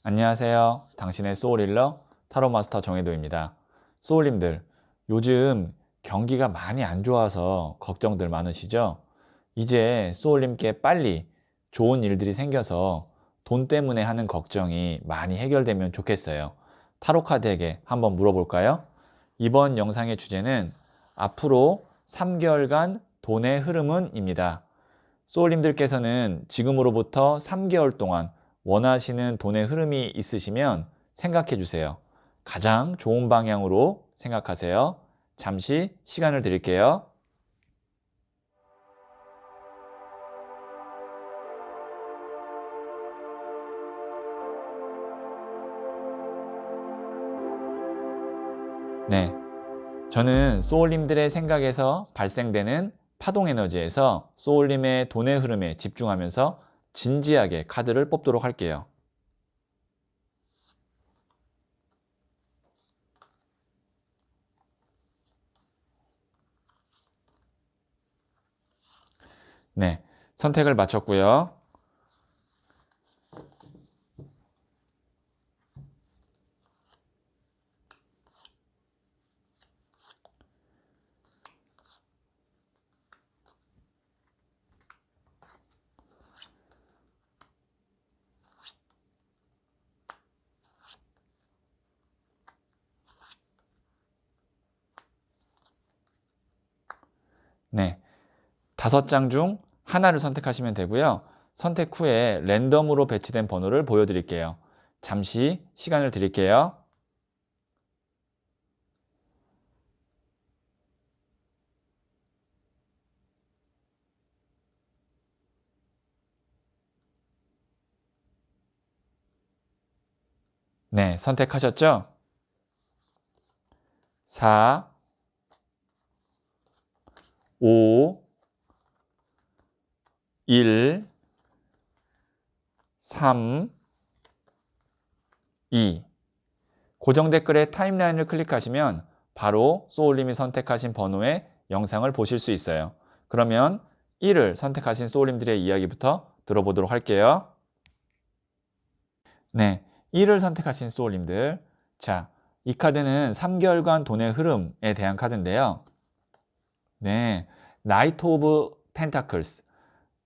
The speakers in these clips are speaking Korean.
안녕하세요. 당신의 소울힐러 타로마스터 정혜도입니다. 소울님들, 요즘 경기가 많이 안 좋아서 걱정들 많으시죠? 이제 소울님께 빨리 좋은 일들이 생겨서 돈 때문에 하는 걱정이 많이 해결되면 좋겠어요. 타로카드에게 한번 물어볼까요? 이번 영상의 주제는 앞으로 3개월간 돈의 흐름은입니다. 소울님들께서는 지금으로부터 3개월 동안 원하시는 돈의 흐름이 있으시면 생각해 주세요. 가장 좋은 방향으로 생각하세요. 잠시 시간을 드릴게요. 네. 저는 소울님들의 생각에서 발생되는 파동 에너지에서 소울님의 돈의 흐름에 집중하면서 진지하게 카드를 뽑도록 할게요. 네. 선택을 마쳤고요. 네. 5장 중 하나를 선택하시면 되고요. 선택 후에 랜덤으로 배치된 번호를 보여드릴게요. 잠시 시간을 드릴게요. 네, 선택하셨죠? 4, 5, 1, 3, 2. 고정 댓글에 타임라인을 클릭하시면 바로 소울님이 선택하신 번호의 영상을 보실 수 있어요. 그러면 1을 선택하신 소울님들의 이야기부터 들어보도록 할게요. 네, 1을 선택하신 소울님들. 자, 이 카드는 3개월간 돈의 흐름에 대한 카드인데요. 네, 나이트 오브 펜타클스.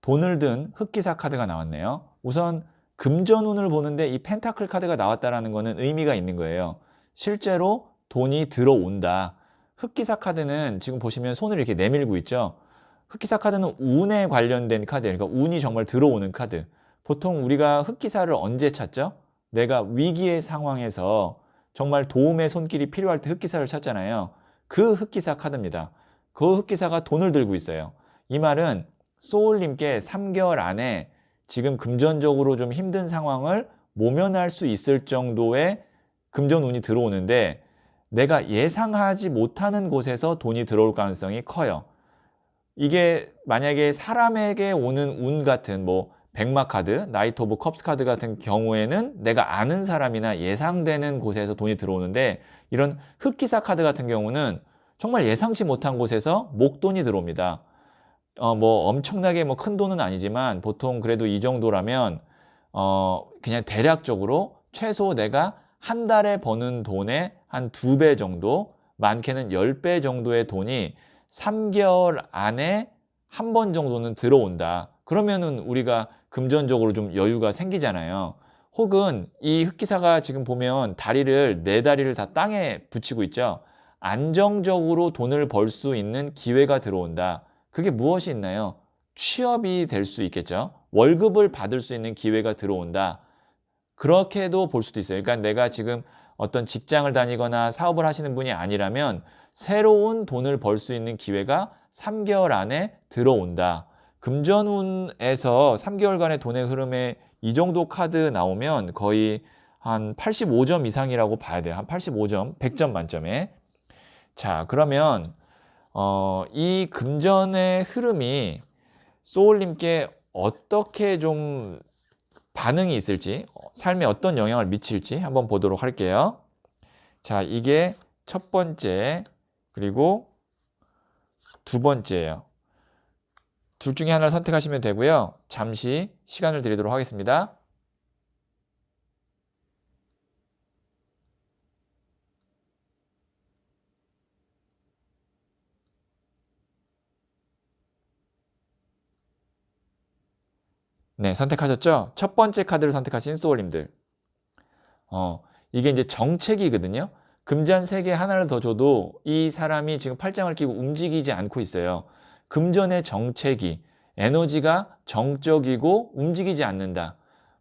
돈을 든 흑기사 카드가 나왔네요. 우선 금전운을 보는데 이 펜타클 카드가 나왔다는 것은 의미가 있는 거예요. 실제로 돈이 들어온다. 흑기사 카드는 지금 보시면 손을 이렇게 내밀고 있죠. 흑기사 카드는 운에 관련된 카드예요. 그러니까 운이 정말 들어오는 카드. 보통 우리가 흑기사를 언제 찾죠? 내가 위기의 상황에서 정말 도움의 손길이 필요할 때 흑기사를 찾잖아요. 그 흑기사 카드입니다. 그 흑기사가 돈을 들고 있어요. 이 말은 소울님께 3개월 안에 지금 금전적으로 좀 힘든 상황을 모면할 수 있을 정도의 금전운이 들어오는데 내가 예상하지 못하는 곳에서 돈이 들어올 가능성이 커요. 이게 만약에 사람에게 오는 운 같은 뭐 백마 카드, 나이트 오브 컵스 카드 같은 경우에는 내가 아는 사람이나 예상되는 곳에서 돈이 들어오는데 이런 흑기사 카드 같은 경우는 정말 예상치 못한 곳에서 목돈이 들어옵니다. 뭐 엄청나게 뭐 큰 돈은 아니지만 보통 그래도 이 정도라면 그냥 대략적으로 최소 내가 한 달에 버는 돈의 한 2배 정도, 많게는 10배 정도의 돈이 3개월 안에 한 번 정도는 들어온다. 그러면은 우리가 금전적으로 좀 여유가 생기잖아요. 혹은 이 흑기사가 지금 보면 다리를, 네 다리를 다 땅에 붙이고 있죠. 안정적으로 돈을 벌 수 있는 기회가 들어온다. 그게 무엇이 있나요? 취업이 될 수 있겠죠. 월급을 받을 수 있는 기회가 들어온다. 그렇게도 볼 수도 있어요. 그러니까 내가 지금 어떤 직장을 다니거나 사업을 하시는 분이 아니라면 새로운 돈을 벌 수 있는 기회가 3개월 안에 들어온다. 금전운에서 3개월간의 돈의 흐름에 이 정도 카드 나오면 거의 한 85점 이상이라고 봐야 돼요. 한 85점, 100점 만점에. 자, 그러면 이 금전의 흐름이 소울님께 어떻게 좀 반응이 있을지, 삶에 어떤 영향을 미칠지 한번 보도록 할게요. 자, 이게 첫 번째, 그리고 두 번째예요. 둘 중에 하나를 선택하시면 되고요. 잠시 시간을 드리도록 하겠습니다. 네, 선택하셨죠? 첫 번째 카드를 선택하신 소울님들. 이게 이제 정책이거든요. 금전 3개 하나를 더 줘도 이 사람이 지금 팔짱을 끼고 움직이지 않고 있어요. 금전의 정체기, 에너지가 정적이고 움직이지 않는다.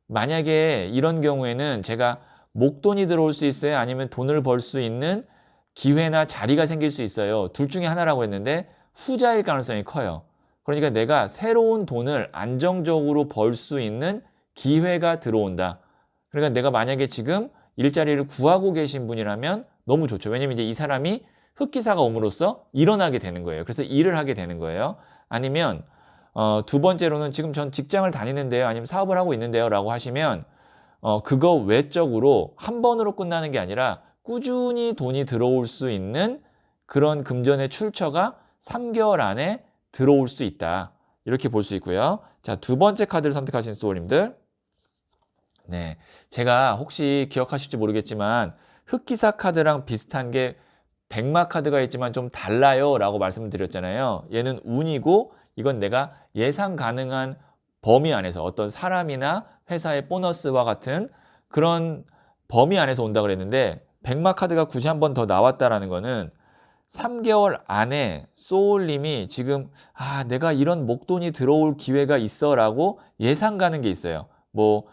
만약에 이런 경우에는 제가 목돈이 들어올 수 있어요? 아니면 돈을 벌 수 있는 기회나 자리가 생길 수 있어요. 둘 중에 하나라고 했는데 후자일 가능성이 커요. 그러니까 내가 새로운 돈을 안정적으로 벌 수 있는 기회가 들어온다. 그러니까 내가 만약에 지금 일자리를 구하고 계신 분이라면 너무 좋죠. 왜냐면 이제 이 사람이 흑기사가 옴으로써 일어나게 되는 거예요. 그래서 일을 하게 되는 거예요. 아니면 두 번째로는 지금 전 직장을 다니는데요. 아니면 사업을 하고 있는데요. 라고 하시면 그거 외적으로 한 번으로 끝나는 게 아니라 꾸준히 돈이 들어올 수 있는 그런 금전의 출처가 3개월 안에 들어올 수 있다. 이렇게 볼 수 있고요. 자, 두 번째 카드를 선택하신 소울님들. 네, 제가 혹시 기억하실지 모르겠지만 흑기사 카드랑 비슷한 게 백마 카드가 있지만 좀 달라요 라고 말씀드렸잖아요. 얘는 운이고 이건 내가 예상 가능한 범위 안에서 어떤 사람이나 회사의 보너스와 같은 그런 범위 안에서 온다 그랬는데 백마 카드가 굳이 한 번 더 나왔다라는 거는 3개월 안에 소울님이 지금 내가 이런 목돈이 들어올 기회가 있어 라고 예상 가는 게 있어요. 뭐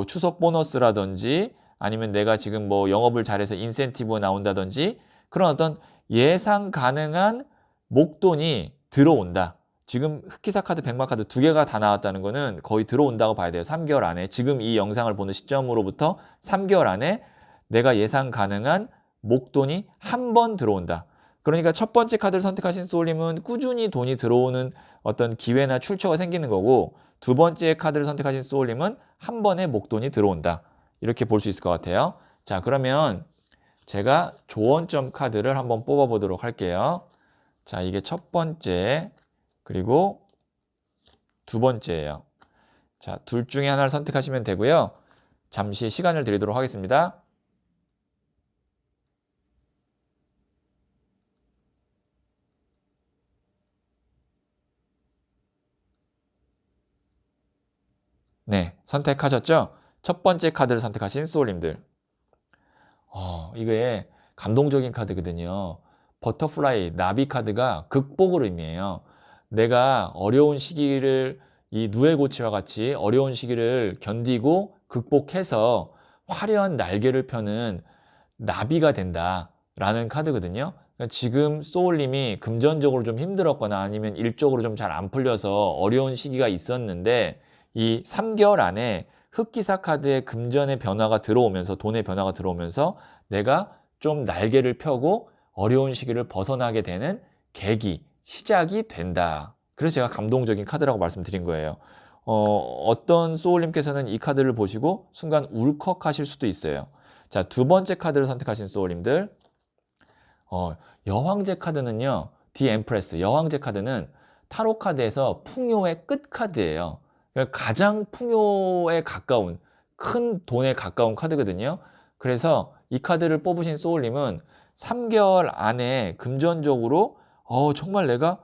추석 보너스라든지 아니면 내가 지금 뭐 영업을 잘해서 인센티브가 나온다든지 그런 어떤 예상 가능한 목돈이 들어온다. 지금 흑기사 카드, 백마 카드 두 개가 다 나왔다는 거는 거의 들어온다고 봐야 돼요. 3개월 안에. 지금 이 영상을 보는 시점으로부터 3개월 안에 내가 예상 가능한 목돈이 한 번 들어온다. 그러니까 첫 번째 카드를 선택하신 소울님은 꾸준히 돈이 들어오는 어떤 기회나 출처가 생기는 거고 두 번째 카드를 선택하신 소울님은 한 번에 목돈이 들어온다. 이렇게 볼 수 있을 것 같아요. 자, 그러면 제가 조언점 카드를 한번 뽑아 보도록 할게요. 자, 이게 첫 번째 그리고 두 번째예요. 자, 둘 중에 하나를 선택하시면 되고요. 잠시 시간을 드리도록 하겠습니다. 네, 선택하셨죠? 첫 번째 카드를 선택하신 소울님들. 이게 감동적인 카드거든요. 버터플라이, 나비 카드가 극복을 의미해요. 내가 어려운 시기를 이 누에고치와 같이 어려운 시기를 견디고 극복해서 화려한 날개를 펴는 나비가 된다라는 카드거든요. 그러니까 지금 소울님이 금전적으로 좀 힘들었거나 아니면 일적으로 좀 잘 안 풀려서 어려운 시기가 있었는데 이 3개월 안에 흑기사 카드의 금전의 변화가 들어오면서 돈의 변화가 들어오면서 내가 좀 날개를 펴고 어려운 시기를 벗어나게 되는 계기, 시작이 된다. 그래서 제가 감동적인 카드라고 말씀드린 거예요. 어떤 소울님께서는 이 카드를 보시고 순간 울컥하실 수도 있어요. 자, 두 번째 카드를 선택하신 소울님들. 여황제 카드는요. 디 엠프레스, 여황제 카드는 타로 카드에서 풍요의 끝 카드예요. 가장 풍요에 가까운 큰 돈에 가까운 카드거든요. 그래서 이 카드를 뽑으신 소울님은 3개월 안에 금전적으로 정말 내가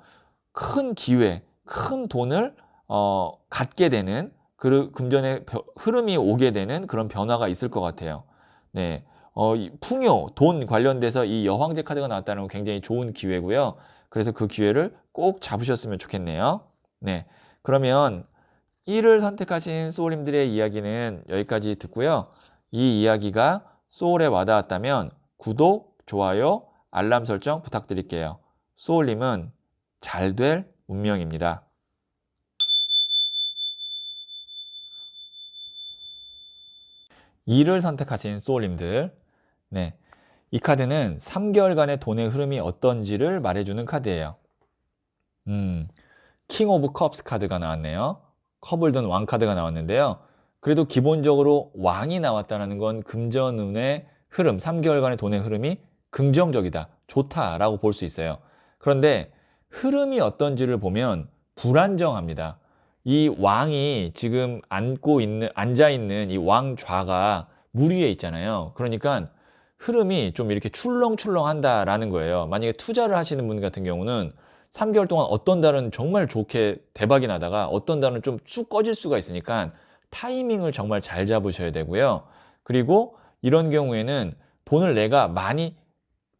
큰 기회, 큰 돈을 갖게 되는 그 금전의 흐름이 오게 되는 그런 변화가 있을 것 같아요. 네, 이 풍요, 돈 관련돼서 이 여황제 카드가 나왔다는 건 굉장히 좋은 기회고요. 그래서 그 기회를 꼭 잡으셨으면 좋겠네요. 네, 그러면 1을 선택하신 소울님들의 이야기는 여기까지 듣고요. 이 이야기가 소울에 와닿았다면 구독, 좋아요, 알람 설정 부탁드릴게요. 소울님은 잘 될 운명입니다. 2를 선택하신 소울님들. 네, 이 카드는 3개월간의 돈의 흐름이 어떤지를 말해주는 카드예요. 킹 오브 컵스 카드가 나왔네요. 컵을 든 왕 카드가 나왔는데요. 그래도 기본적으로 왕이 나왔다는 건 금전운의 흐름, 3개월간의 돈의 흐름이 긍정적이다, 좋다라고 볼 수 있어요. 그런데 흐름이 어떤지를 보면 불안정합니다. 이 왕이 지금 앉아 있는 이 왕좌가 물 위에 있잖아요. 그러니까 흐름이 좀 이렇게 출렁출렁한다라는 거예요. 만약에 투자를 하시는 분 같은 경우는 3개월 동안 어떤 달은 정말 좋게 대박이 나다가 어떤 달은 좀 쭉 꺼질 수가 있으니까 타이밍을 정말 잘 잡으셔야 되고요. 그리고 이런 경우에는 돈을 내가 많이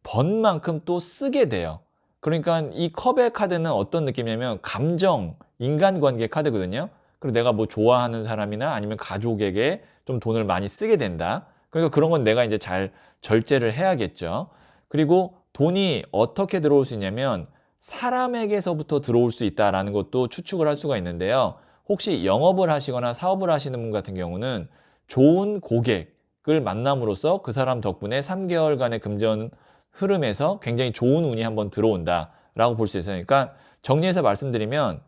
번 만큼 또 쓰게 돼요. 그러니까 이 컵의 카드는 어떤 느낌이냐면 감정, 인간관계 카드거든요. 그리고 내가 뭐 좋아하는 사람이나 아니면 가족에게 좀 돈을 많이 쓰게 된다. 그러니까 그런 건 내가 이제 잘 절제를 해야겠죠. 그리고 돈이 어떻게 들어올 수 있냐면 사람에게서부터 들어올 수 있다라는 것도 추측을 할 수가 있는데요. 혹시 영업을 하시거나 사업을 하시는 분 같은 경우는 좋은 고객을 만남으로써 그 사람 덕분에 3개월간의 금전 흐름에서 굉장히 좋은 운이 한번 들어온다라고 볼 수 있어요. 그러니까 정리해서 말씀드리면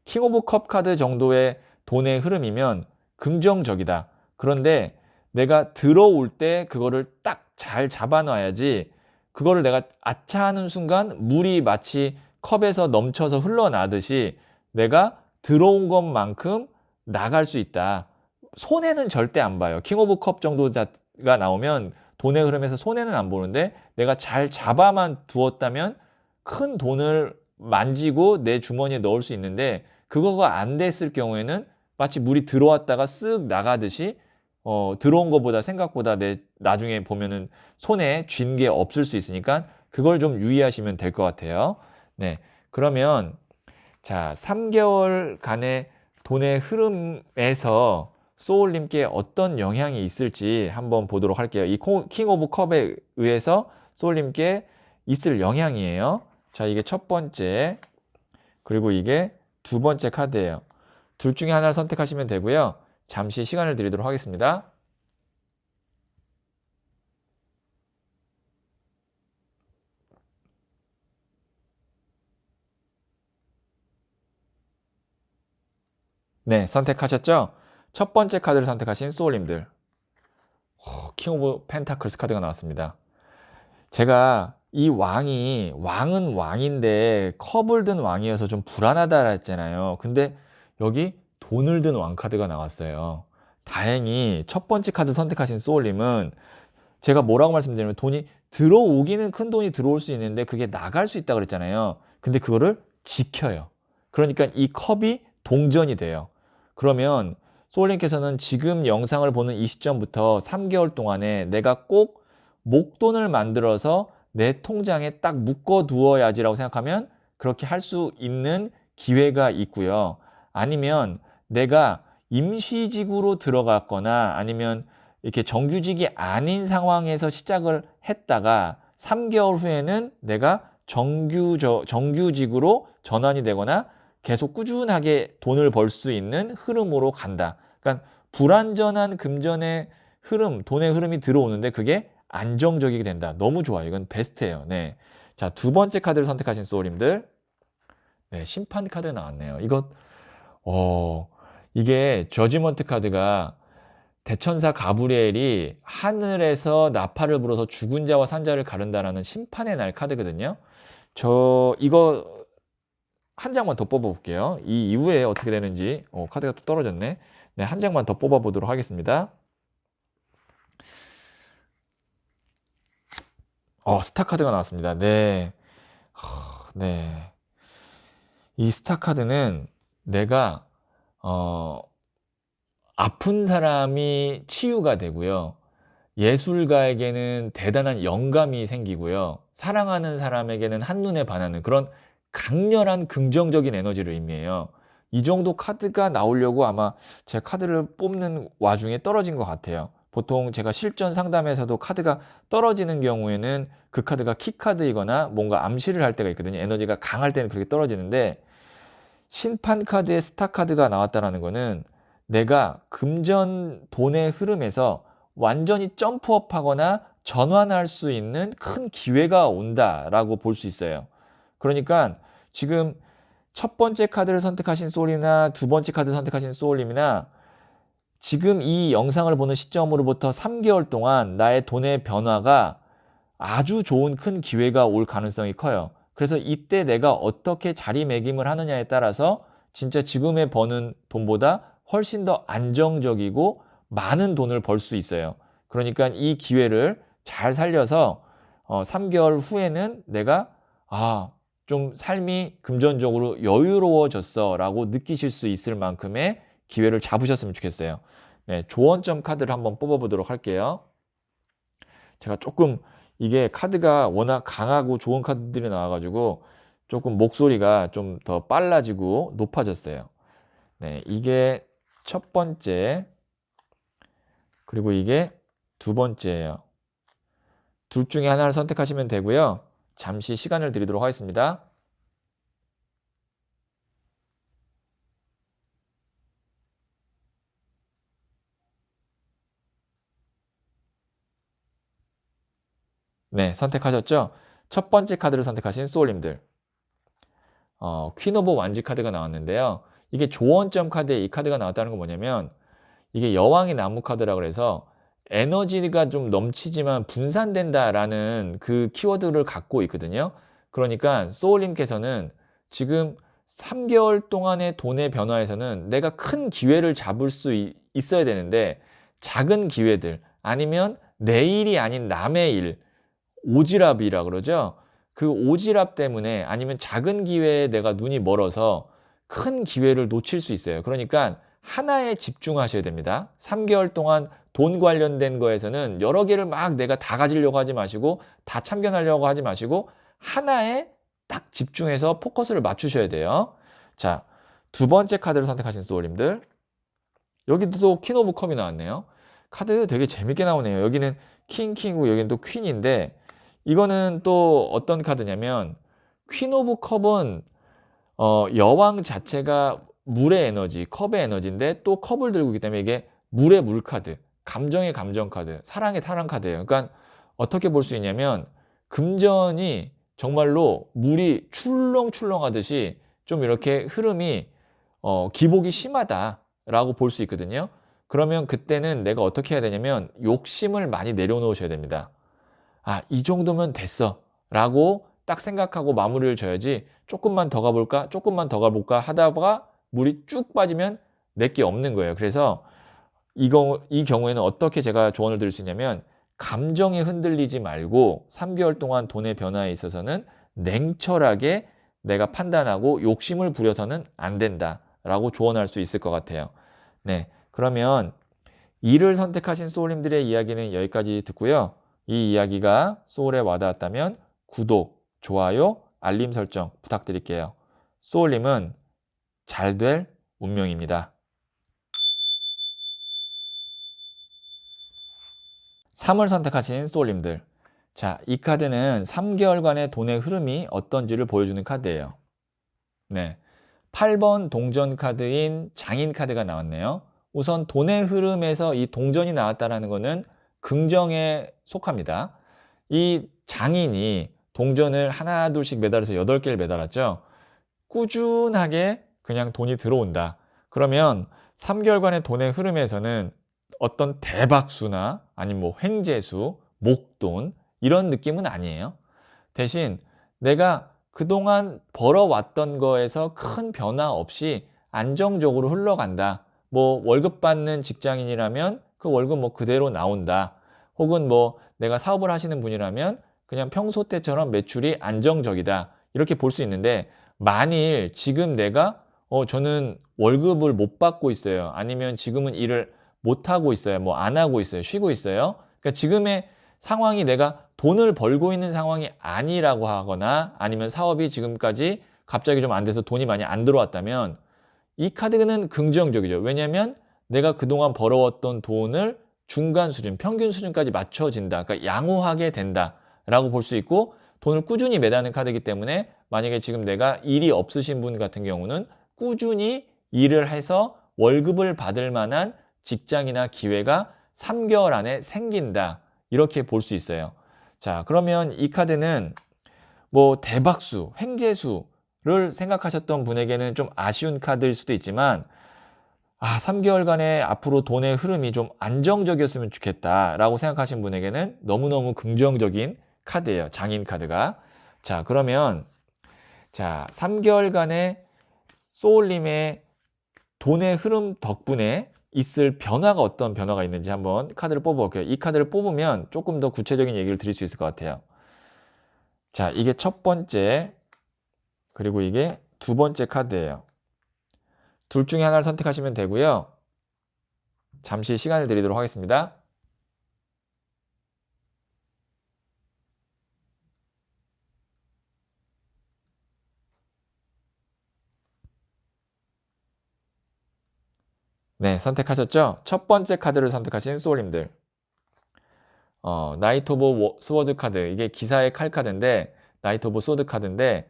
킹 오브 컵 카드 정도의 돈의 흐름이면 긍정적이다. 그런데 내가 들어올 때 그거를 딱 잘 잡아놔야지 그거를 내가 아차 하는 순간 물이 마치 컵에서 넘쳐서 흘러나듯이 내가 들어온 것만큼 나갈 수 있다. 손해는 절대 안 봐요. 킹 오브 컵 정도가 나오면 돈의 흐름에서 손해는 안 보는데 내가 잘 잡아만 두었다면 큰 돈을 만지고 내 주머니에 넣을 수 있는데 그거가 안 됐을 경우에는 마치 물이 들어왔다가 쓱 나가듯이 들어온 것보다 생각보다 내 나중에 보면은 손에 쥔 게 없을 수 있으니까 그걸 좀 유의하시면 될 것 같아요. 네. 그러면 자, 3개월간의 돈의 흐름에서 소울님께 어떤 영향이 있을지 한번 보도록 할게요. 이 킹 오브 컵에 의해서 소울님께 있을 영향이에요. 자, 이게 첫 번째, 그리고 이게 두 번째 카드예요. 둘 중에 하나를 선택하시면 되고요. 잠시 시간을 드리도록 하겠습니다. 네, 선택하셨죠? 첫 번째 카드를 선택하신 소울님들. 킹 오브 펜타클스 카드가 나왔습니다. 제가 이 왕은 왕인데 컵을 든 왕이어서 좀 불안하다 했잖아요. 근데 여기 돈을 든 왕 카드가 나왔어요. 다행히 첫 번째 카드 선택하신 소울님은 제가 뭐라고 말씀드리면 돈이 들어오기는 큰 돈이 들어올 수 있는데 그게 나갈 수 있다고 그랬잖아요. 근데 그거를 지켜요. 그러니까 이 컵이 동전이 돼요. 그러면 소울님께서는 지금 영상을 보는 이 시점부터 3개월 동안에 내가 꼭 목돈을 만들어서 내 통장에 딱 묶어 두어야지라고 생각하면 그렇게 할 수 있는 기회가 있고요. 아니면 내가 임시직으로 들어갔거나 아니면 이렇게 정규직이 아닌 상황에서 시작을 했다가 3개월 후에는 내가 정규직으로 전환이 되거나 계속 꾸준하게 돈을 벌 수 있는 흐름으로 간다. 그러니까 불완전한 금전의 흐름, 돈의 흐름이 들어오는데 그게 안정적이게 된다. 너무 좋아요. 이건 베스트예요. 네. 자, 두 번째 카드를 선택하신 소울님들. 네, 심판 카드 나왔네요. 어, 이게 저지먼트 카드가 대천사 가브리엘이 하늘에서 나팔을 불어서 죽은 자와 산 자를 가른다라는 심판의 날 카드거든요. 이거 한 장만 더 뽑아볼게요. 이 이후에 어떻게 되는지. 카드가 또 떨어졌네. 네, 한 장만 더 뽑아보도록 하겠습니다. 스타 카드가 나왔습니다. 네. 네. 이 스타 카드는 내가, 아픈 사람이 치유가 되고요. 예술가에게는 대단한 영감이 생기고요. 사랑하는 사람에게는 한눈에 반하는 그런 강렬한 긍정적인 에너지를 의미해요. 이 정도 카드가 나오려고 아마 제 카드를 뽑는 와중에 떨어진 것 같아요. 보통 제가 실전 상담에서도 카드가 떨어지는 경우에는 그 카드가 키카드이거나 뭔가 암시를 할 때가 있거든요. 에너지가 강할 때는 그렇게 떨어지는데 심판 카드에 스타 카드가 나왔다는 거는 내가 금전 돈의 흐름에서 완전히 점프업 하거나 전환할 수 있는 큰 기회가 온다라고 볼 수 있어요. 그러니까 지금 첫 번째 카드를 선택하신 소울이나 두 번째 카드 선택하신 소울님이나 지금 이 영상을 보는 시점으로부터 3개월 동안 나의 돈의 변화가 아주 좋은 큰 기회가 올 가능성이 커요. 그래서 이때 내가 어떻게 자리매김을 하느냐에 따라서 진짜 지금에 버는 돈보다 훨씬 더 안정적이고 많은 돈을 벌 수 있어요. 그러니까 이 기회를 잘 살려서 3개월 후에는 내가 좀 삶이 금전적으로 여유로워졌어 라고 느끼실 수 있을 만큼의 기회를 잡으셨으면 좋겠어요. 네, 조언점 카드를 한번 뽑아보도록 할게요. 제가 조금 이게 카드가 워낙 강하고 좋은 카드들이 나와가지고 조금 목소리가 좀 더 빨라지고 높아졌어요. 네, 이게 첫 번째, 그리고 이게 두 번째예요. 둘 중에 하나를 선택하시면 되고요. 잠시 시간을 드리도록 하겠습니다. 네, 선택하셨죠? 첫 번째 카드를 선택하신 소울님들. 퀸 오브 완지 카드가 나왔는데요. 이게 조언점 카드에 이 카드가 나왔다는 건 뭐냐면 이게 여왕의 나무 카드라 그래서 에너지가 좀 넘치지만 분산된다라는 그 키워드를 갖고 있거든요. 그러니까 소울님께서는 지금 3개월 동안의 돈의 변화에서는 내가 큰 기회를 잡을 수 있어야 되는데 작은 기회들 아니면 내일이 아닌 남의 일, 오지랖이라 그러죠. 그 오지랖 때문에 아니면 작은 기회에 내가 눈이 멀어서 큰 기회를 놓칠 수 있어요. 그러니까 하나에 집중하셔야 됩니다. 3개월 동안 돈 관련된 거에서는 여러 개를 막 내가 다 가지려고 하지 마시고 다 참견하려고 하지 마시고 하나에 딱 집중해서 포커스를 맞추셔야 돼요. 자, 두 번째 카드를 선택하신 소울님들. 여기도 또 퀸 오브 컵이 나왔네요. 카드 되게 재밌게 나오네요. 여기는 킹이고 여기는 또 퀸인데 이거는 또 어떤 카드냐면 퀸 오브 컵은 여왕 자체가 물의 에너지, 컵의 에너지인데 또 컵을 들고 있기 때문에 이게 물의 물 카드, 감정의 감정 카드, 사랑의 사랑 카드예요. 그러니까 어떻게 볼 수 있냐면 금전이 정말로 물이 출렁출렁 하듯이 좀 이렇게 흐름이 기복이 심하다라고 볼 수 있거든요. 그러면 그때는 내가 어떻게 해야 되냐면 욕심을 많이 내려놓으셔야 됩니다. 아, 이 정도면 됐어 라고 딱 생각하고 마무리를 져야지 조금만 더 가볼까 조금만 더 가볼까 하다가 물이 쭉 빠지면 내게 없는 거예요. 그래서 이 경우에는 어떻게 제가 조언을 드릴 수 있냐면 감정에 흔들리지 말고 3개월 동안 돈의 변화에 있어서는 냉철하게 내가 판단하고 욕심을 부려서는 안 된다 라고 조언할 수 있을 것 같아요. 네, 그러면 2를 선택하신 소울님들의 이야기는 여기까지 듣고요. 이 이야기가 소울에 와닿았다면 구독, 좋아요, 알림 설정 부탁드릴게요. 소울님은 잘 될 운명입니다. 3을 선택하신 소울님들. 자, 이 카드는 3개월간의 돈의 흐름이 어떤지를 보여주는 카드예요. 네, 8번 동전 카드인 장인 카드가 나왔네요. 우선 돈의 흐름에서 이 동전이 나왔다는 것은 긍정에 속합니다. 이 장인이 동전을 하나 둘씩 매달아서 8개를 매달았죠. 꾸준하게 그냥 돈이 들어온다. 그러면 3개월간의 돈의 흐름에서는 어떤 대박수나 아니면 뭐 횡재수, 목돈 이런 느낌은 아니에요. 대신 내가 그동안 벌어왔던 거에서 큰 변화 없이 안정적으로 흘러간다. 뭐 월급 받는 직장인이라면 그 월급 뭐 그대로 나온다. 혹은 뭐 내가 사업을 하시는 분이라면 그냥 평소 때처럼 매출이 안정적이다. 이렇게 볼 수 있는데 만일 지금 내가 저는 월급을 못 받고 있어요. 아니면 지금은 일을 못 하고 있어요. 뭐 안 하고 있어요. 쉬고 있어요. 그러니까 지금의 상황이 내가 돈을 벌고 있는 상황이 아니라고 하거나 아니면 사업이 지금까지 갑자기 좀 안 돼서 돈이 많이 안 들어왔다면 이 카드는 긍정적이죠. 왜냐하면 내가 그동안 벌어왔던 돈을 중간 수준, 평균 수준까지 맞춰진다. 그러니까 양호하게 된다라고 볼 수 있고 돈을 꾸준히 매다는 카드이기 때문에 만약에 지금 내가 일이 없으신 분 같은 경우는 꾸준히 일을 해서 월급을 받을 만한 직장이나 기회가 3개월 안에 생긴다. 이렇게 볼 수 있어요. 자, 그러면 이 카드는 뭐 대박수, 횡재수를 생각하셨던 분에게는 좀 아쉬운 카드일 수도 있지만 3개월간의 앞으로 돈의 흐름이 좀 안정적이었으면 좋겠다라고 생각하신 분에게는 너무너무 긍정적인 카드예요. 장인 카드가. 자, 그러면 3개월간의 소울님의 돈의 흐름 덕분에 있을 변화가 어떤 변화가 있는지 한번 카드를 뽑아볼게요. 이 카드를 뽑으면 조금 더 구체적인 얘기를 드릴 수 있을 것 같아요. 자, 이게 첫 번째 그리고 이게 두 번째 카드예요. 둘 중에 하나를 선택하시면 되고요. 잠시 시간을 드리도록 하겠습니다. 네, 선택하셨죠? 첫 번째 카드를 선택하신 소울님들. 나이트 오브 스워드 카드. 이게 기사의 칼 카드인데, 나이트 오브 소드 카드인데,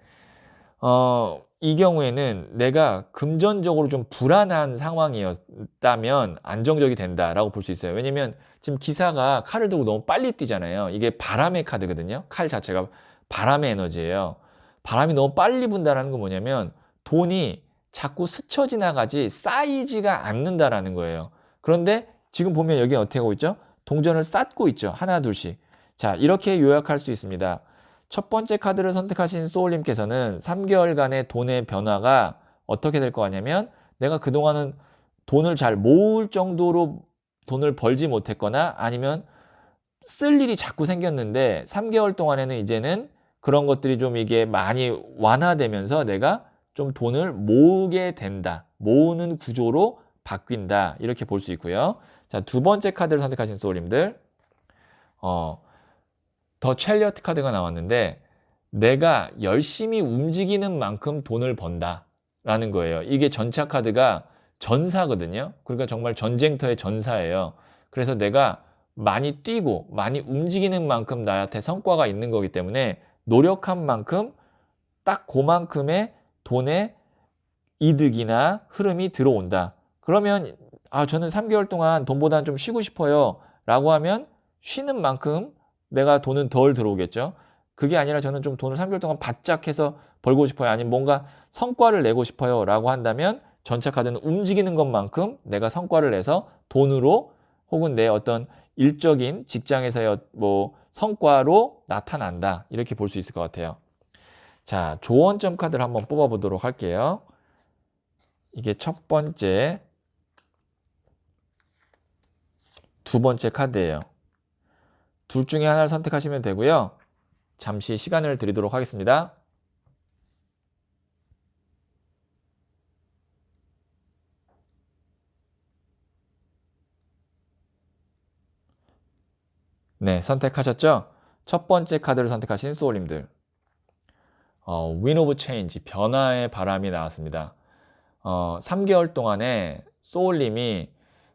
이 경우에는 내가 금전적으로 좀 불안한 상황이었다면 안정적이 된다라고 볼 수 있어요. 왜냐면 지금 기사가 칼을 들고 너무 빨리 뛰잖아요. 이게 바람의 카드거든요. 칼 자체가 바람의 에너지예요. 바람이 너무 빨리 분다라는 건 뭐냐면 돈이 자꾸 스쳐 지나가지 쌓이지가 않는다라는 거예요. 그런데 지금 보면 여기 어떻게 하고 있죠? 동전을 쌓고 있죠. 하나 둘씩. 자, 이렇게 요약할 수 있습니다. 첫 번째 카드를 선택하신 소울님께서는 3개월간의 돈의 변화가 어떻게 될 거 같냐면 내가 그동안은 돈을 잘 모을 정도로 돈을 벌지 못했거나 아니면 쓸 일이 자꾸 생겼는데 3개월 동안에는 이제는 그런 것들이 좀 이게 많이 완화되면서 내가 좀 돈을 모으게 된다. 모으는 구조로 바뀐다. 이렇게 볼 수 있고요. 자, 두 번째 카드를 선택하신 소울님들. 더 첼리어트 카드가 나왔는데 내가 열심히 움직이는 만큼 돈을 번다 라는 거예요. 이게 전차 카드가 전사거든요. 그러니까 정말 전쟁터의 전사예요. 그래서 내가 많이 뛰고 많이 움직이는 만큼 나한테 성과가 있는 거기 때문에 노력한 만큼 딱 그만큼의 돈의 이득이나 흐름이 들어온다. 그러면 저는 3개월 동안 돈보다는 좀 쉬고 싶어요 라고 하면 쉬는 만큼 내가 돈은 덜 들어오겠죠. 그게 아니라 저는 좀 돈을 3개월 동안 바짝 해서 벌고 싶어요. 아니면 뭔가 성과를 내고 싶어요 라고 한다면 전차 카드는 움직이는 것만큼 내가 성과를 내서 돈으로 혹은 내 어떤 일적인 직장에서의 뭐 성과로 나타난다. 이렇게 볼 수 있을 것 같아요. 자, 조언점 카드를 한번 뽑아 보도록 할게요. 이게 첫 번째, 두 번째 카드예요. 둘 중에 하나를 선택하시면 되고요. 잠시 시간을 드리도록 하겠습니다. 네, 선택하셨죠? 첫 번째 카드를 선택하신 소울님들. Wind of Change, 변화의 바람이 나왔습니다. 3개월 동안에 소울님이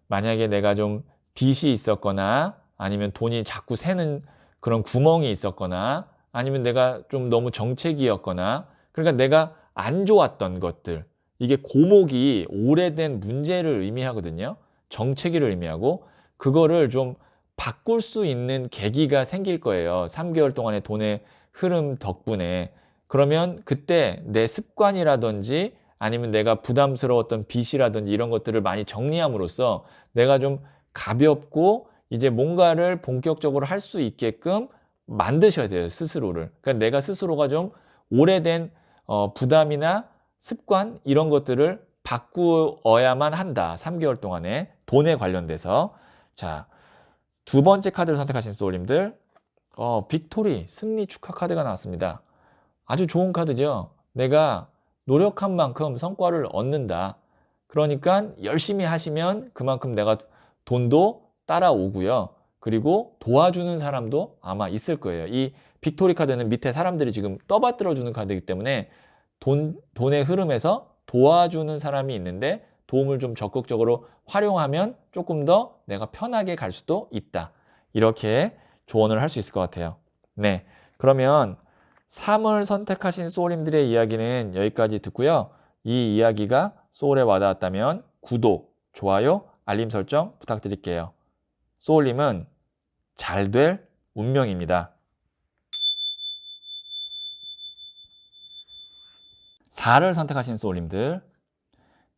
만약에 내가 좀 빚이 있었거나 아니면 돈이 자꾸 새는 그런 구멍이 있었거나 아니면 내가 좀 너무 정체기였거나 그러니까 내가 안 좋았던 것들 이게 고목이 오래된 문제를 의미하거든요. 정체기를 의미하고 그거를 좀 바꿀 수 있는 계기가 생길 거예요. 3개월 동안의 돈의 흐름 덕분에. 그러면 그때 내 습관이라든지 아니면 내가 부담스러웠던 빚이라든지 이런 것들을 많이 정리함으로써 내가 좀 가볍고 이제 뭔가를 본격적으로 할 수 있게끔 만드셔야 돼요. 스스로를. 그러니까 내가 스스로가 좀 오래된 부담이나 습관 이런 것들을 바꾸어야만 한다. 3개월 동안에 돈에 관련돼서. 자, 두 번째 카드를 선택하신 소울님들. 빅토리 승리 축하 카드가 나왔습니다. 아주 좋은 카드죠. 내가 노력한 만큼 성과를 얻는다. 그러니까 열심히 하시면 그만큼 내가 돈도 따라오고요. 그리고 도와주는 사람도 아마 있을 거예요. 이 빅토리 카드는 밑에 사람들이 지금 떠받들어 주는 카드이기 때문에 돈의 흐름에서 도와주는 사람이 있는데 도움을 좀 적극적으로 활용하면 조금 더 내가 편하게 갈 수도 있다. 이렇게 조언을 할 수 있을 것 같아요. 네. 그러면 3을 선택하신 소울님들의 이야기는 여기까지 듣고요. 이 이야기가 소울에 와닿았다면 구독, 좋아요, 알림 설정 부탁드릴게요. 소울님은 잘 될 운명입니다. 4를 선택하신 소울님들.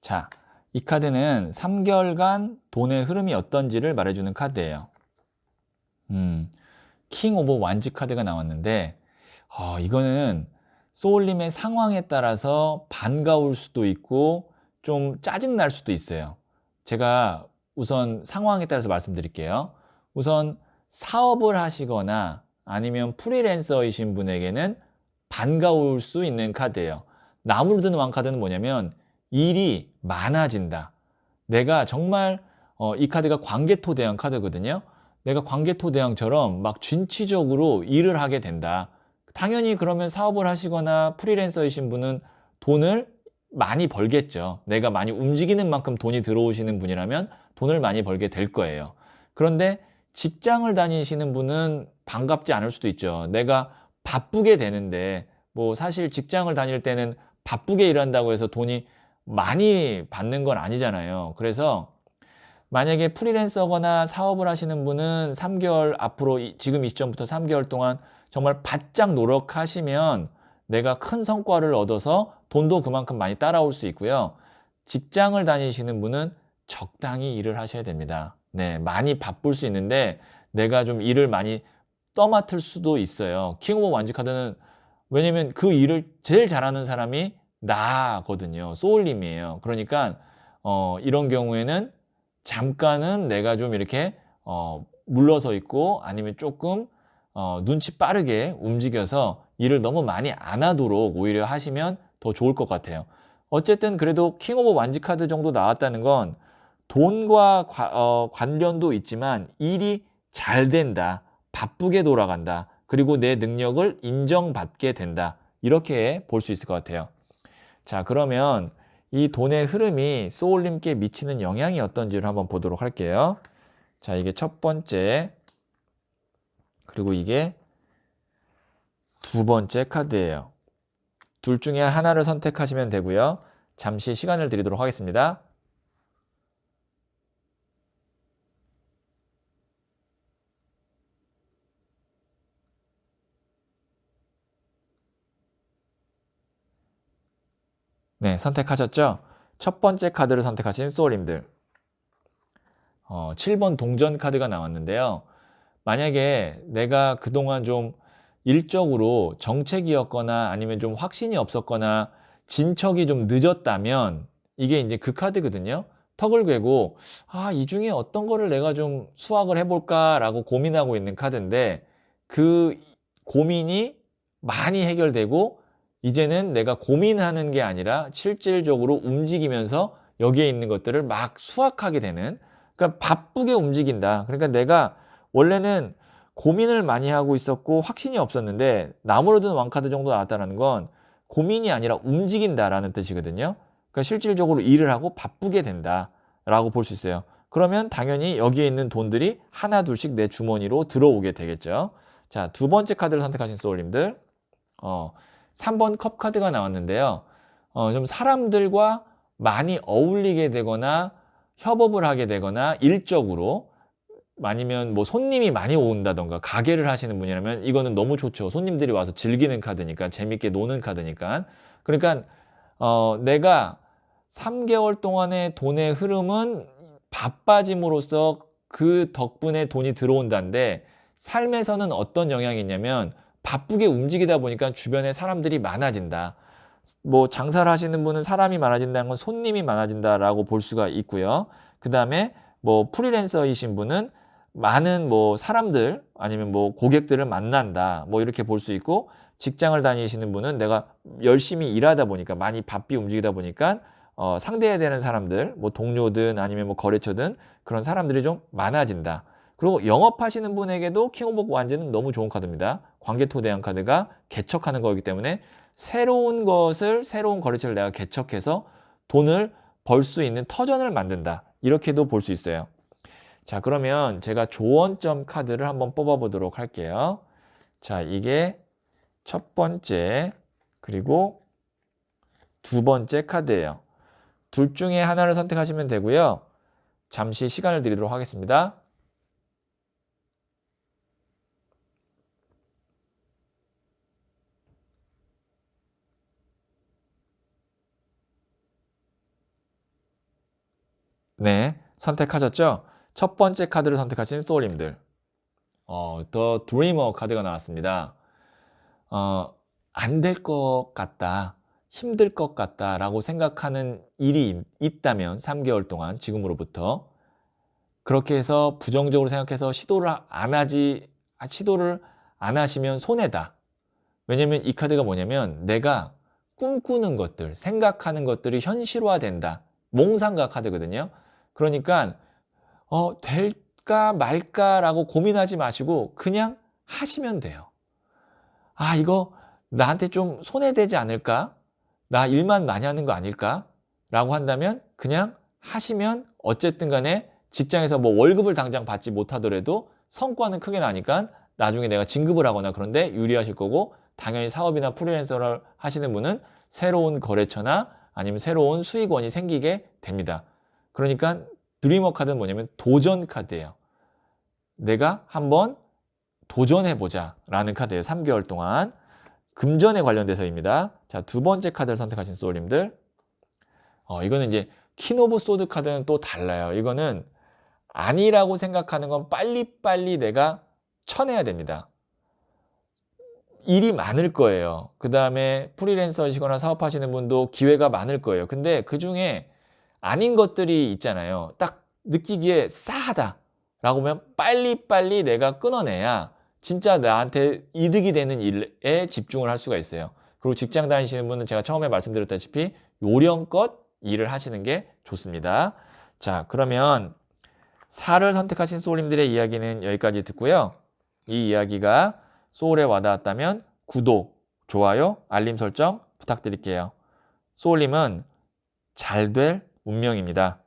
자, 이 카드는 3개월간 돈의 흐름이 어떤지를 말해주는 카드예요. 킹 오브 완즈 카드가 나왔는데 이거는 소울님의 상황에 따라서 반가울 수도 있고 좀 짜증날 수도 있어요. 제가 우선 상황에 따라서 말씀드릴게요. 우선 사업을 하시거나 아니면 프리랜서이신 분에게는 반가울 수 있는 카드예요. 나무로 드는 왕카드는 뭐냐면 일이 많아진다. 내가 정말 이 카드가 광개토 대왕 카드거든요. 내가 광개토 대왕처럼 막 진취적으로 일을 하게 된다. 당연히 그러면 사업을 하시거나 프리랜서이신 분은 돈을 많이 벌겠죠. 내가 많이 움직이는 만큼 돈이 들어오시는 분이라면 돈을 많이 벌게 될 거예요. 그런데 직장을 다니시는 분은 반갑지 않을 수도 있죠. 내가 바쁘게 되는데 뭐 사실 직장을 다닐 때는 바쁘게 일한다고 해서 돈이 많이 받는 건 아니잖아요. 그래서 만약에 프리랜서거나 사업을 하시는 분은 3개월 앞으로 지금 이 시점부터 3개월 동안 정말 바짝 노력하시면 내가 큰 성과를 얻어서 돈도 그만큼 많이 따라올 수 있고요. 직장을 다니시는 분은 적당히 일을 하셔야 됩니다. 네, 많이 바쁠 수 있는데 내가 좀 일을 많이 떠맡을 수도 있어요. 킹 오브 완즈 카드는 왜냐면 그 일을 제일 잘하는 사람이 나거든요. 소울님이에요. 그러니까 이런 경우에는 잠깐은 내가 좀 이렇게 물러서 있고 아니면 조금 눈치 빠르게 움직여서 일을 너무 많이 안 하도록 오히려 하시면 더 좋을 것 같아요. 어쨌든 그래도 킹 오브 완즈 카드 정도 나왔다는 건 돈과 관련도 있지만 일이 잘 된다. 바쁘게 돌아간다. 그리고 내 능력을 인정받게 된다. 이렇게 볼 수 있을 것 같아요. 자, 그러면 이 돈의 흐름이 소울님께 미치는 영향이 어떤지를 한번 보도록 할게요. 자, 이게 첫 번째, 그리고 이게 두 번째 카드예요. 둘 중에 하나를 선택하시면 되고요. 잠시 시간을 드리도록 하겠습니다. 네, 선택하셨죠? 첫 번째 카드를 선택하신 소울님들. 7번 동전 카드가 나왔는데요. 만약에 내가 그동안 좀 일적으로 정책이었거나 아니면 좀 확신이 없었거나 진척이 좀 늦었다면 이게 이제 그 카드거든요. 턱을 괴고 이 중에 어떤 거를 내가 좀 수확을 해볼까라고 고민하고 있는 카드인데 그 고민이 많이 해결되고 이제는 내가 고민하는 게 아니라 실질적으로 움직이면서 여기에 있는 것들을 막 수확하게 되는 그러니까 바쁘게 움직인다. 그러니까 내가 원래는 고민을 많이 하고 있었고 확신이 없었는데 나무로 든 왕카드 정도 나왔다는 건 고민이 아니라 움직인다라는 뜻이거든요. 그러니까 실질적으로 일을 하고 바쁘게 된다라고 볼 수 있어요. 그러면 당연히 여기에 있는 돈들이 하나 둘씩 내 주머니로 들어오게 되겠죠. 자, 두 번째 카드를 선택하신 소울님들 3번 컵 카드가 나왔는데요. 좀 사람들과 많이 어울리게 되거나 협업을 하게 되거나 일적으로 아니면 뭐 손님이 많이 온다던가 가게를 하시는 분이라면 이거는 너무 좋죠. 손님들이 와서 즐기는 카드니까 재밌게 노는 카드니까. 그러니까 내가 3개월 동안의 돈의 흐름은 바빠짐으로써 그 덕분에 돈이 들어온다는데 삶에서는 어떤 영향이 있냐면 바쁘게 움직이다 보니까 주변에 사람들이 많아진다. 뭐 장사를 하시는 분은 사람이 많아진다는 건 손님이 많아진다라고 볼 수가 있고요. 그 다음에 뭐 프리랜서이신 분은 많은 뭐 사람들 아니면 뭐 고객들을 만난다. 뭐 이렇게 볼 수 있고 직장을 다니시는 분은 내가 열심히 일하다 보니까 많이 바삐 움직이다 보니까 상대해야 되는 사람들, 뭐 동료든 아니면 뭐 거래처든 그런 사람들이 좀 많아진다. 그리고 영업하시는 분에게도 킹 오브 완즈는 너무 좋은 카드입니다. 광개토 대왕 카드가 개척하는 거기 때문에 새로운 거래처를 내가 개척해서 돈을 벌 수 있는 터전을 만든다. 이렇게도 볼 수 있어요. 자, 그러면 제가 조언점 카드를 한번 뽑아 보도록 할게요. 자, 이게 첫 번째 그리고 두 번째 카드예요. 둘 중에 하나를 선택하시면 되고요. 잠시 시간을 드리도록 하겠습니다. 네, 선택하셨죠? 첫 번째 카드를 선택하신 소울님들. 더 드리머 카드가 나왔습니다. 안 될 것 같다. 힘들 것 같다라고 생각하는 일이 있다면 3개월 동안 지금으로부터 그렇게 해서 부정적으로 생각해서 시도를 안 하시면 손해다. 왜냐면 이 카드가 뭐냐면 내가 꿈꾸는 것들, 생각하는 것들이 현실화된다. 몽상가 카드거든요. 그러니까 될까 말까라고 고민하지 마시고 그냥 하시면 돼요. 아, 이거 나한테 좀 손해되지 않을까? 나 일만 많이 하는 거 아닐까? 라고 한다면 그냥 하시면 어쨌든 간에 직장에서 뭐 월급을 당장 받지 못하더라도 성과는 크게 나니까 나중에 내가 진급을 하거나 그런데 유리하실 거고, 당연히 사업이나 프리랜서를 하시는 분은 새로운 거래처나 아니면 새로운 수익원이 생기게 됩니다. 그러니까 드리머 카드는 뭐냐면 도전 카드예요. 내가 한번 도전해보자 라는 카드예요. 3개월 동안. 금전에 관련돼서입니다. 자, 두 번째 카드를 선택하신 소울님들. 이거는 이제 퀸 오브 소드 카드는 또 달라요. 이거는 아니라고 생각하는 건 빨리빨리 내가 쳐내야 됩니다. 일이 많을 거예요. 그 다음에 프리랜서이시거나 사업하시는 분도 기회가 많을 거예요. 근데 그 중에 아닌 것들이 있잖아요. 딱 느끼기에 싸하다 라고 하면 빨리빨리 내가 끊어내야 진짜 나한테 이득이 되는 일에 집중을 할 수가 있어요. 그리고 직장 다니시는 분은 제가 처음에 말씀드렸다시피 요령껏 일을 하시는 게 좋습니다. 자, 그러면 4를 선택하신 소울님들의 이야기는 여기까지 듣고요. 이 이야기가 소울에 와닿았다면 구독, 좋아요, 알림 설정 부탁드릴게요. 소울님은 잘 될 운명입니다.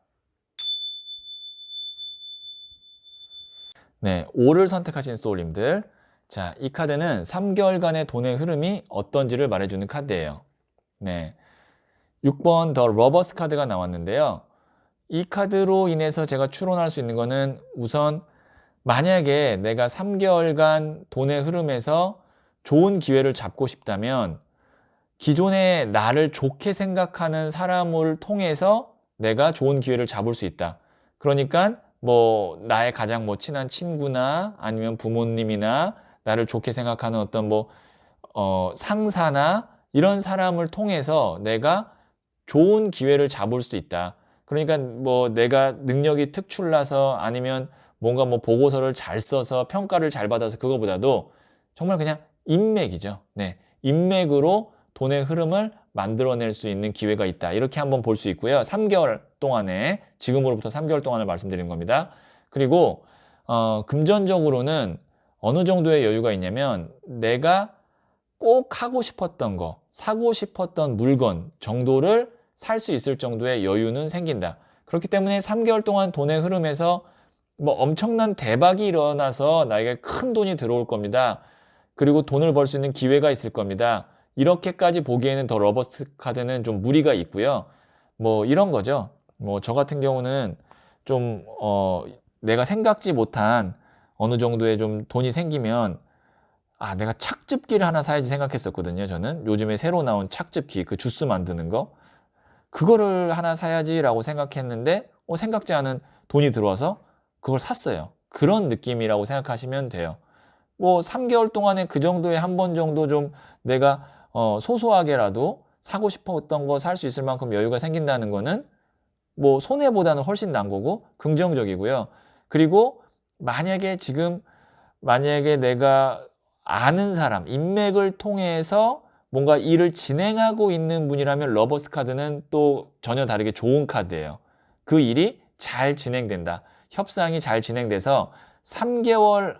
네, 5를 선택하신 소울님들. 자, 이 카드는 3개월간의 돈의 흐름이 어떤지를 말해주는 카드예요. 네, 6번 더 러버스 카드가 나왔는데요. 이 카드로 인해서 제가 추론할 수 있는 거는 우선 만약에 내가 3개월간 돈의 흐름에서 좋은 기회를 잡고 싶다면 기존에 나를 좋게 생각하는 사람을 통해서 내가 좋은 기회를 잡을 수 있다. 그러니까 뭐 나의 가장 뭐 친한 친구나 아니면 부모님이나 나를 좋게 생각하는 어떤 뭐 상사나 이런 사람을 통해서 내가 좋은 기회를 잡을 수 있다. 그러니까 뭐 내가 능력이 특출나서 아니면 뭔가 뭐 보고서를 잘 써서 평가를 잘 받아서 그거보다도 정말 그냥 인맥이죠. 네, 인맥으로 돈의 흐름을 만들어낼 수 있는 기회가 있다. 이렇게 한번 볼 수 있고요. 3개월 동안에, 지금으로부터 3개월 동안을 말씀드리는 겁니다. 그리고 금전적으로는 어느 정도의 여유가 있냐면 내가 꼭 하고 싶었던 거, 사고 싶었던 물건 정도를 살 수 있을 정도의 여유는 생긴다. 그렇기 때문에 3개월 동안 돈의 흐름에서 뭐 엄청난 대박이 일어나서 나에게 큰 돈이 들어올 겁니다. 그리고 돈을 벌 수 있는 기회가 있을 겁니다. 이렇게까지 보기에는 더 러버스 카드는 좀 무리가 있고요. 뭐 이런 거죠. 뭐 저 같은 경우는 좀 내가 생각지 못한 어느 정도의 좀 돈이 생기면 내가 착즙기를 하나 사야지 생각했었거든요. 저는 요즘에 새로 나온 착즙기, 그 주스 만드는 거, 그거를 하나 사야지라고 생각했는데 생각지 않은 돈이 들어와서 그걸 샀어요. 그런 느낌이라고 생각하시면 돼요. 뭐 3개월 동안에 그 정도의 한 번 정도 좀 내가 소소하게라도 사고 싶었던 거 살 수 있을 만큼 여유가 생긴다는 거는 뭐 손해보다는 훨씬 난 거고 긍정적이고요. 그리고 만약에 내가 아는 사람, 인맥을 통해서 뭔가 일을 진행하고 있는 분이라면 러버스 카드는 또 전혀 다르게 좋은 카드예요. 그 일이 잘 진행된다. 협상이 잘 진행돼서 3개월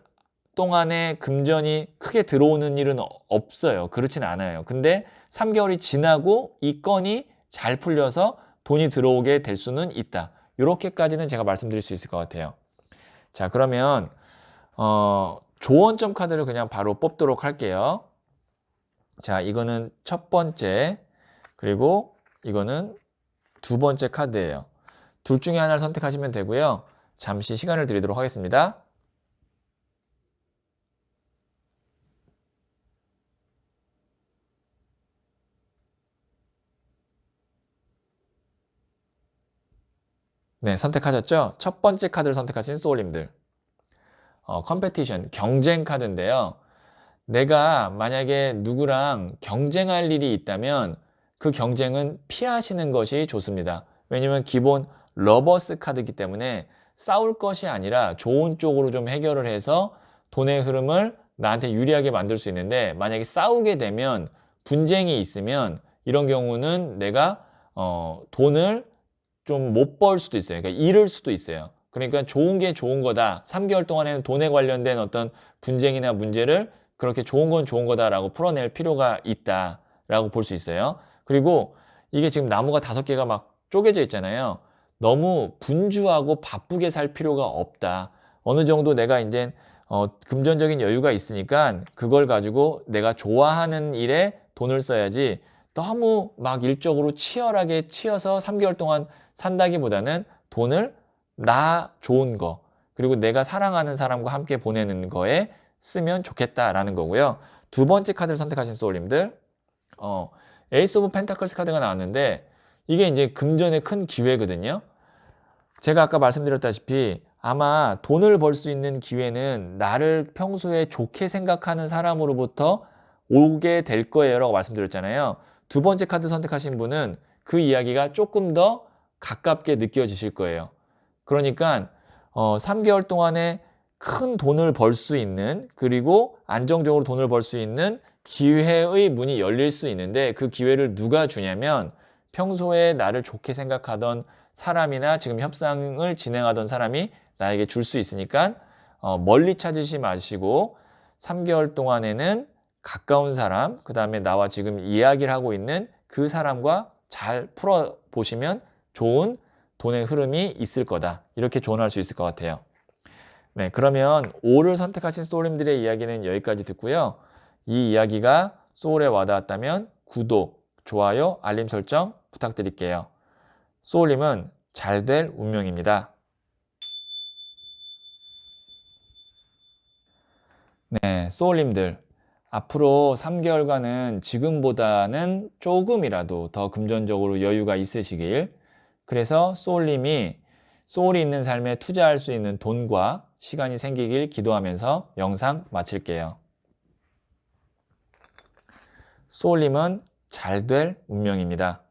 동안에 금전이 크게 들어오는 일은 없어요. 그렇진 않아요. 근데 3개월이 지나고 이 건이 잘 풀려서 돈이 들어오게 될 수는 있다. 이렇게까지는 제가 말씀드릴 수 있을 것 같아요. 자, 그러면 조언점 카드를 그냥 바로 뽑도록 할게요. 자, 이거는 첫 번째, 그리고 이거는 두 번째 카드예요. 둘 중에 하나를 선택하시면 되고요. 잠시 시간을 드리도록 하겠습니다. 네, 선택하셨죠? 첫 번째 카드를 선택하신 소울님들. 컴페티션, 경쟁 카드인데요. 내가 만약에 누구랑 경쟁할 일이 있다면 그 경쟁은 피하시는 것이 좋습니다. 왜냐면 기본 러버스 카드이기 때문에 싸울 것이 아니라 좋은 쪽으로 좀 해결을 해서 돈의 흐름을 나한테 유리하게 만들 수 있는데, 만약에 싸우게 되면 분쟁이 있으면 이런 경우는 내가 돈을 좀 못 벌 수도 있어요. 그러니까 잃을 수도 있어요. 그러니까 좋은 게 좋은 거다. 3개월 동안에는 돈에 관련된 어떤 분쟁이나 문제를 그렇게 좋은 건 좋은 거다라고 풀어낼 필요가 있다라고 볼 수 있어요. 그리고 이게 지금 나무가 5개가 막 쪼개져 있잖아요. 너무 분주하고 바쁘게 살 필요가 없다. 어느 정도 내가 이제 금전적인 여유가 있으니까 그걸 가지고 내가 좋아하는 일에 돈을 써야지 너무 막 일적으로 치열하게 치여서 3개월 동안 산다기보다는 돈을 나 좋은 거 그리고 내가 사랑하는 사람과 함께 보내는 거에 쓰면 좋겠다라는 거고요. 두 번째 카드를 선택하신 소울님들 에이스 오브 펜타클스 카드가 나왔는데 이게 이제 금전의 큰 기회거든요. 제가 아까 말씀드렸다시피 아마 돈을 벌 수 있는 기회는 나를 평소에 좋게 생각하는 사람으로부터 오게 될 거예요 라고 말씀드렸잖아요. 두 번째 카드 선택하신 분은 그 이야기가 조금 더 가깝게 느껴지실 거예요. 그러니까 3개월 동안에 큰 돈을 벌 수 있는 그리고 안정적으로 돈을 벌 수 있는 기회의 문이 열릴 수 있는데 그 기회를 누가 주냐면 평소에 나를 좋게 생각하던 사람이나 지금 협상을 진행하던 사람이 나에게 줄 수 있으니까 멀리 찾으시 마시고 3개월 동안에는 가까운 사람, 그 다음에 나와 지금 이야기를 하고 있는 그 사람과 잘 풀어보시면 좋은 돈의 흐름이 있을 거다. 이렇게 조언할 수 있을 것 같아요. 네, 그러면 5를 선택하신 소울님들의 이야기는 여기까지 듣고요. 이 이야기가 소울에 와닿았다면 구독, 좋아요, 알림 설정 부탁드릴게요. 소울님은 잘 될 운명입니다. 네, 소울님들. 앞으로 3개월간은 지금보다는 조금이라도 더 금전적으로 여유가 있으시길. 그래서 소울님이 소울이 있는 삶에 투자할 수 있는 돈과 시간이 생기길 기도하면서 영상 마칠게요. 소울님은 잘 될 운명입니다.